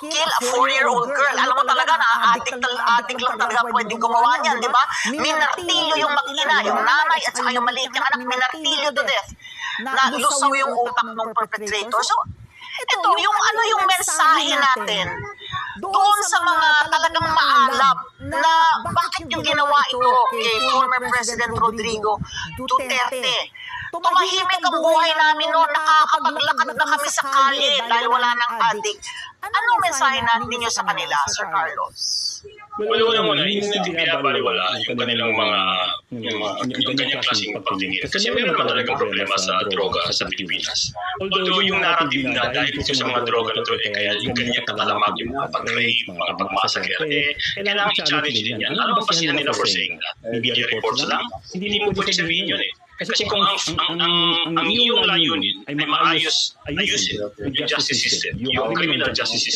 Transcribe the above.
kill a 4-year-old girl. Alam mo talaga na addict lang talaga pwedeng gumawa niyan, di ba? Minartilyo yung mag-ina, yung nanay at saka yung maliit yung anak, minartilyo to death. Na lusaw yung utak ng perpetrator. So, ito, yung mensahe natin doon sa mga talagang maalab na bakit yung ginawa ito kay former President Rodrigo Duterte. Tumahimik ang buhay namin noon, nakakapaglakad na kami sa kalye dahil wala nang addict. Anong mensahe ninyo sa kanila, Sir Carlos? Wala, hindi binabaliwala yung kanilang yung kanyang klaseng pagtingin. Kasi meron naman talagang problema sa droga sa Pilipinas. Although yung narrative na dahil dito sa mga droga na ito, kaya yung ganyan katalamag yung mga pag-rape, mga pag-massacre, kailangan i-challenge din yan. Ano ang basihan nila for saying that? Media reports lang? Hindi mo pwede sabihin yun eh. Kasi kung ang iyong layunin ay maayos ayusin yung justice system, yung criminal justice system,